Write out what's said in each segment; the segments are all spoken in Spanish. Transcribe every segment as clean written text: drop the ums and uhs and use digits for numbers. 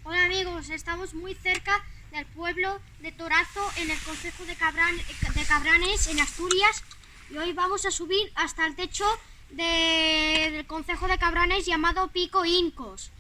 Hola amigos, estamos muy cerca del pueblo de Torazo en el concejo de Cabranes, en Asturias, y hoy vamos a subir hasta el techo del concejo de Cabranes llamado Pico Incos.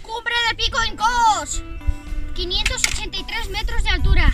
¡Cumbre de Pico Incos! 583 metros de altura.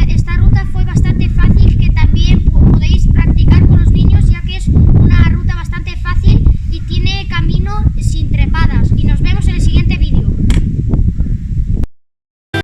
Esta ruta fue bastante fácil, que también podéis practicar con los niños, ya que es una ruta bastante fácil y tiene camino sin trepadas. Y nos vemos en el siguiente.